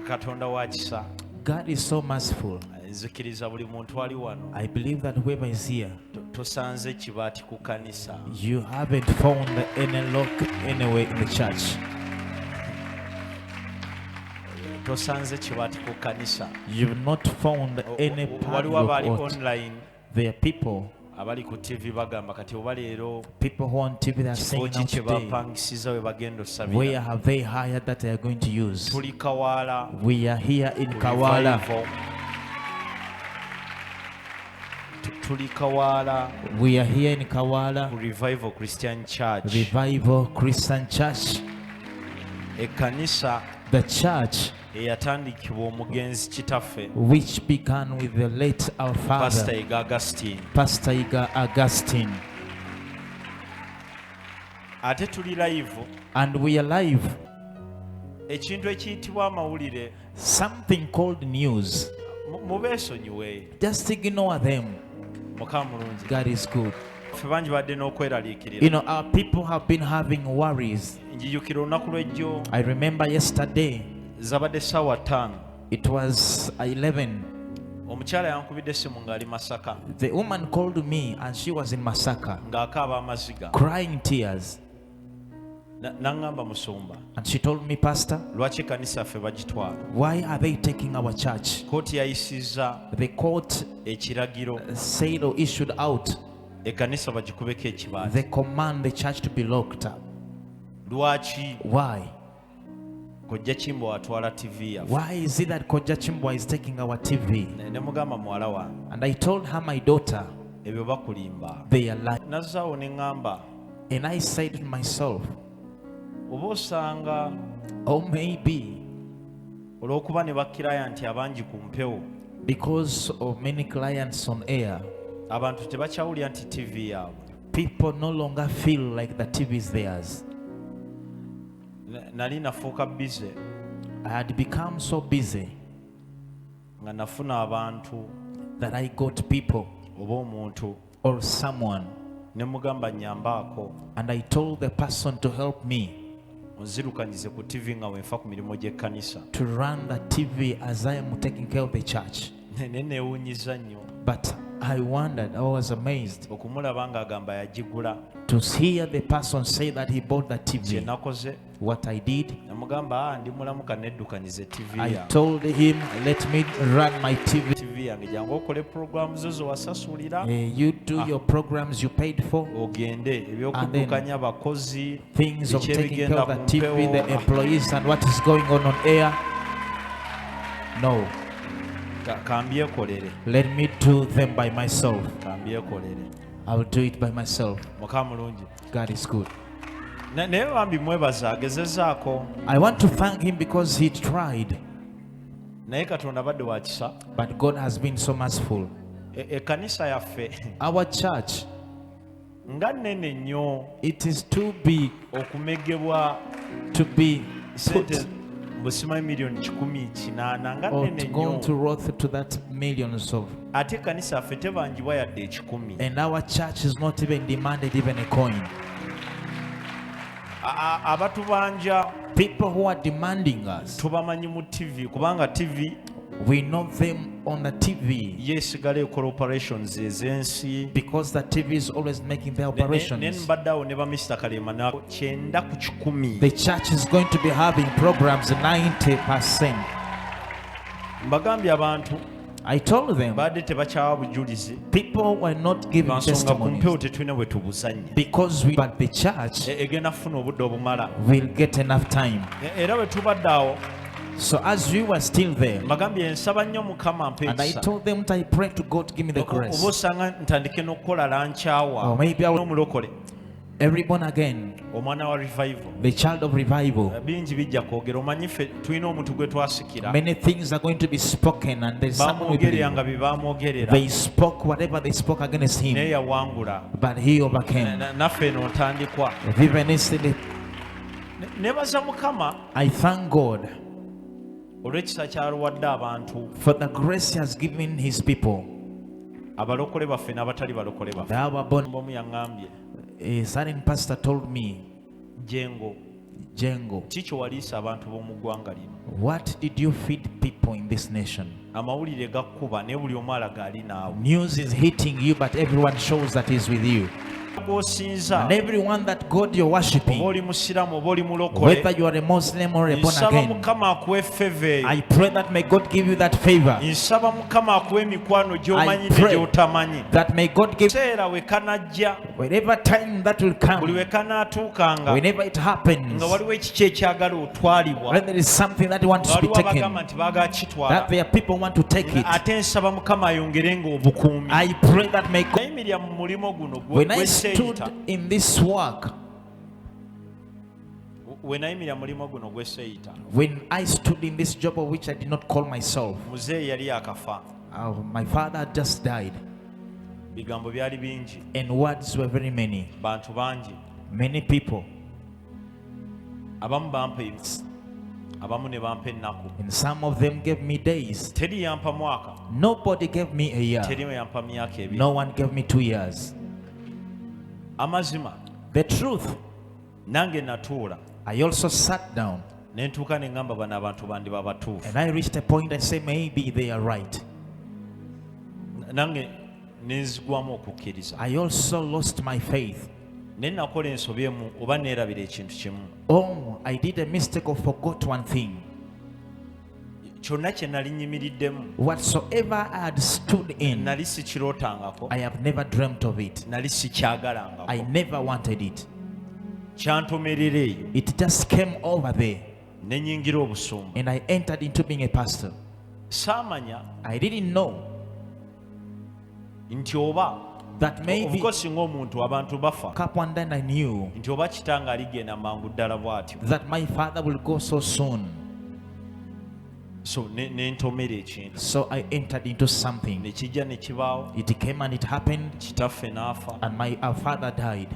Katonda wa kisa. God is so merciful. Nzikiriza buli muntu ali wano. I believe that whoever is here, Tosanze kibaati ku kanisa. you haven't found any lock anywhere in the church. Tosanze kibaati ku kanisa. You've not found any Waliwo abali padlock. online. There are people Abali ku TV bagamba kati oba leero who on TV that are saying now kye today, bapangisiza we bagenda osabira. where have they hired that they are going to use? Tuli Kawala. We are here in ku Kawala. revival. Tuli Kawala. We are here in Kawala. Ku Revival Christian Church. Revival Christian Church. Ekkanisa The church eyatandikibwa omugenzi kitaffe which began with the late our Pastor father, Iga Augustine. Pastor Iga Augustine. Ate tuli live. And we are live. Ekintu ekiyitibwa amawulire Something called news. mubeesonyiwe. Just ignore them. Mukama mulungi. God is good. Ffe bangi badde n'okweraliikirira. You know, our people have been having worries. Njijukira olunaku lw'ejjo I remember yesterday, zabadde ssaawa 5. it was 11. Omukyala yankubidde essimu ng'ali Masaka The woman called me and she was in Masaka, ng'akaaba amaziga. crying tears. N'aŋŋamba musumba, And she told me, Pastor, lwaki ekkanisa ffe bagitwala? why are they taking our church? Kkooti yayisizza The court ekiragiro said or issued out, ekkanisa bagikubeko ekibaati. they command the church to be locked up. Lwaki? Why? Kojja Kimbo atwala TV yaffe. Why is it that Koja Chimbwa is taking our TV? Ne mugamba muwala wange, And I told her, my daughter, ebyo bakulimba. they are lying. Nazzaawo ne ŋŋamba, And I said to myself, oba osanga oh, maybe olw'okuba ne bakkiraya nti abangi ku mpewo, because of many clients on air, abantu tebakyawulira nti TV yaabwe. people no longer feel like the TV is theirs. Nali nafuuka bize I had become so busy nga nafuna abantu that I got people oba omuntu or someone, ne mugamba nyambaako and I told the person to help me onzirukanyize ku TV nga wenfa ku mirimu gy'ekkanisa. to run the TV as I am taking care of the church. Ne neewunyiza nnyo But I wondered, I was amazed okumulaba ng'agamba yagigula. to hear the person say that he bought the Kye TV. nakoze What I did, namugamba ndi mulamu kaneddukanyize TV I yange. told him, let me run my TV. TV yange jangu okole programu zo zowasasulira You do your programs you paid for, ogende ebyokuddukanya abakozi things of taking care ekyebigenda of the ku TV, the mpewo. employees, and what is going on air. No, Kambyekolere, let me do them by myself. kambyekolere. I will do it by myself. Mukama mulungi. God is good. Naye bambi mwebaza agezezaako, I want to thank him because he tried, naye Katonda badde wa kisa. but God has been so merciful. Ekkanisa yaffe Our church, nga nnene nnyo it is too big okumegebwa to be sente put busimayi miliyoni 180 nga or nnene to go nnyo. to worth to that millions of. Ate ekkanisa yaffe tebangibwa yadde 10. And our church is not even demanded even a coin. Abatubanja People who are demanding us, tubamanyi mu TV kubanga TV we know them on the TV yeesigala ekola operations ez'ensi. because the TV is always making the operations. Mbadde awo ne ba Mr. Kalema 9 ku 10. The church is going to be having programs 90%. Mbagambye abantu I told them, badde tebakyawa bujulizi people were not giving lwansonga ku mpewo testimonies tetulina bwe tubuzanya. because but the church Egenda kufuna obudde obumala. will get enough time. Era bwe tubadde awo So as we were still there, mbagambye nsaba nnyo Mukama ampe and I ekisa. told them that I pray to God to give me the Oba grace. osanga ntandike n'okukola lankyawa Or maybe I will, n'omulokole every born again, omwana wa revival. the child of revival. Bingi bijja kwogera, omanyi ffe tulina omuntu gwe twasikira. Many things are going to be spoken, and there's someone we Bamwogerera nga believe. bye bamwogerera They spoke whatever they spoke against naye him, yawangula. but he overcame. Naffe eno ntandikwa. Even instantly, Nebaza Mukama I thank God olw'ekisa ky'aluwadde abantu, for the grace he has given his people. abalokole baffe n'abatali balokole baffe. Our born, Omu yaŋŋambye, a certain pastor told me, Jengo, Jengo, kiki waliisa abantu b'omu ggwanga lino? what did you feed people in this nation? Amawulire gakkuba naye buli omu alaga ali naawe. News is hitting you, but everyone shows that he's with you. G'osinza, And everyone that God you're oba worshipping, oli musiraamu oba oli whether mulokole, you are a Muslim or a born nsaba again, Mukama akuwe feve eyo. I pray that may God give you that favor. Nsaba Mukama akuwe emikwano gy'omanyi I ne pray gy'otamanyi. that may God give Ekiseera we kanajja, whenever time that will buli come, we kanaatuukanga, whenever it happens, nga waliwo ekiki ekyagala otwalibwa, when there is something that wants to be waliwo taken, abagamba nti baagala kitwala, that there are people want to take it. ate nsaba Mukama ayongerenga obukuumi. I pray that may God, Nayimirira mu mulimo guno when I stood gw'esseeyita, in this work, we nayimirira mu mulimo guno gw'esseeyita, when I stood in this job of which I did not call myself, muzeeyi yali akafa, my father had just died, bigambo byali bingi, and words were very many. bantu bangi, Many people, abamu bampa abamu ne bampa ennaku, and some of them gave me days. teri yampa mwaka, Nobody gave me a year. teri yampa myaka ebiri. No one gave me 2 years. Amazima The truth, nange natuula I also sat down ne ntuuka ne ŋŋamba bano abantu bandiba batuufu, and I reached a point I say maybe they are right. nange ne nzigwamu okukkiriza. I also lost my faith. Ne nakola ensobi emu oba neerabira ekintu kimu, Oh, I did a mistake or forgot one thing. kyonna kye nali nnyimiriddemu Whatsoever I had stood in, nali sikirootangako, I have never dreamt of it. nali sikyagalangako, I never wanted it. kyantomerera eyo It just came over there ne nnyingira obusumba. and I entered into being a pastor. Saamanya I didn't know nti oba that maybe obukosi ng'omuntu abantu bafa, up one day I knew nti oba kitange aligenda mangu ddala bw'atyo. that my father will go so soon. So ne ntomera ekintu So I entered into something. ne kijja ne kibaawo, It came and it happened, kitaffe n'afa, and our father died.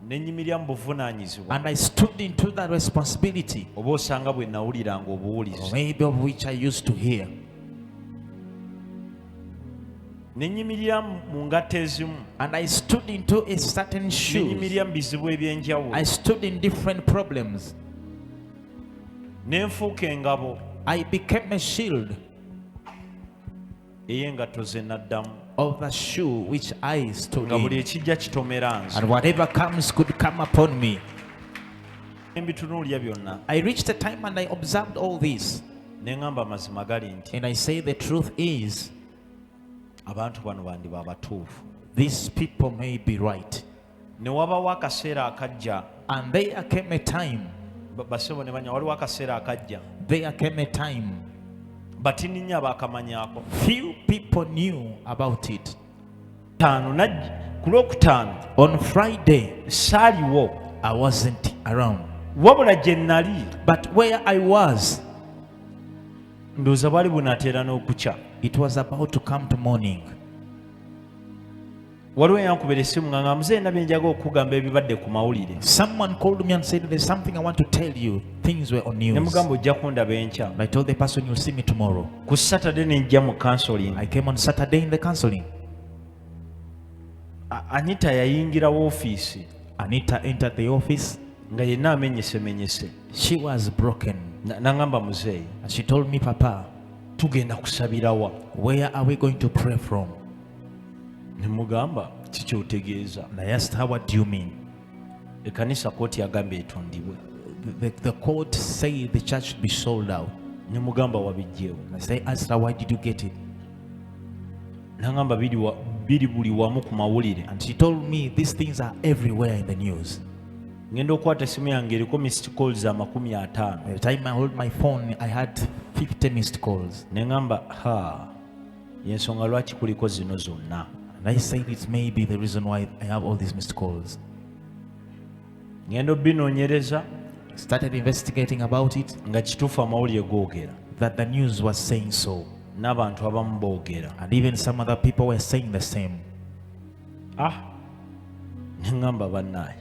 ne nnyimirira mu buvunaanyizibwa, And I stood into that responsibility, oba osanga bwe nawuliranga or obuwulizi, maybe of which I used to hear. ne nnyimirira mu ngatto ezimu, And I stood into a certain ne shoes. nnyimirira mu bizibu eby'enjawulo, I stood in different problems. ne nfuuka engabo I became a shield ey'engatto ze naddamu, of the shoe which I stood nga buli in. ekijja kitomera nze. And whatever comes could come upon me. Ne mbitunuulira byonna, I reached a time and I observed all this. ne ŋŋamba mazima gali nti And I say the truth is, abantu bano bandiba abatuufu. these people may be right. Ne wabawo akaseera akajja, And there came a time, basebo ne banya, waliwo akaseera akajja, there came a time, batini nnyo abakamanyaako. few people knew about it. Ku lwokutaano On Friday, saaliwo, I wasn't around. wabula gye nnali But where I was, ndowooza bwali bunateera n'okukya. it was about to come to morning. Waliwo eyankubira essimu nga nga muzeeyi nabye njagala okugamba ebibadde ku mawulire. Someone called me and said, there's something I want to tell you. Things were on Ne news. mugamba ojja kundaba enkya. And I told the person, you'll see me tomorrow. Ku Saturday ne njja mu counseling. I came on Saturday in the counseling. Anita yayingira woofiisi Anita entered the office. nga yenna amenyesemenyese. She was broken. N'angamba muzeeyi, And she told me, Papa, tugenda kusabira wa? where are we going to pray from? Ne mugamba kiki otegeeza? And I asked her, what do you mean? Ekkanisa kooti yagamba etundibwe. The court said the church should be sold out. Ne mugamba wabiggyewo. And I asked her, why did you get it? N'angamba biri buli wamu ku mawulire. And she told me, these things are everywhere in the news. Ngenda okukwata essimu yange eriko missed calls 50. By the time I hold my phone, I had 50 missed calls. Ne ŋŋamba yensonga lwaki kuliko zino zonna. And I said, it may be the reason why I have all these missed calls. Ngenda obinoonyereza I started investigating about it, nga kituufu amawulire googera, that the news was saying so. n'abantu abamu boogera. And even some other people were saying the same. Ne ŋŋamba bannaaye,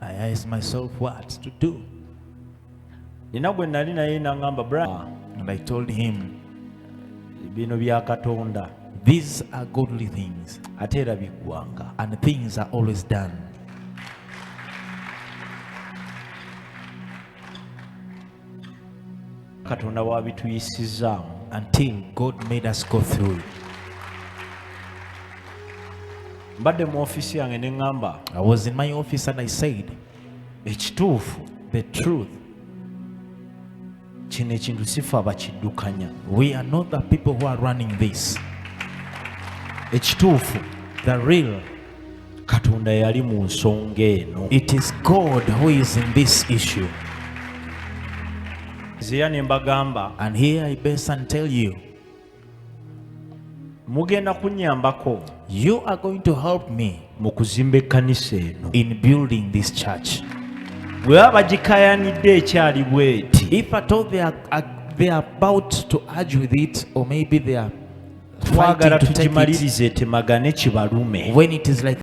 I asked myself what to do. nina gwe nali naye n'aŋŋamba bra, And I told him, bino bya Katonda these are godly things, ate era biggwanga. and things are always done. katonda wabituyisizaamu until God made us go through it. mbadde mu ofiisi yange ne ŋŋamba I was in my office and I said, ekituufu the truth, kino ekintu sifa abakiddukanya we are not the people who are running this. ekituufu The real, katonda yali mu nsonga eno it is God who is in this issue. zeya ne mbagamba And here I best and tell you, mugenda kunnyambako you are going to help me mu kuzimba ekkanisa eno in building this church. bwe baba bagikayanidde ekyali bweti If at all they are about to argue with it, or maybe they are twagala fighting to take it, tugimalirize etemagane kibalume when it is like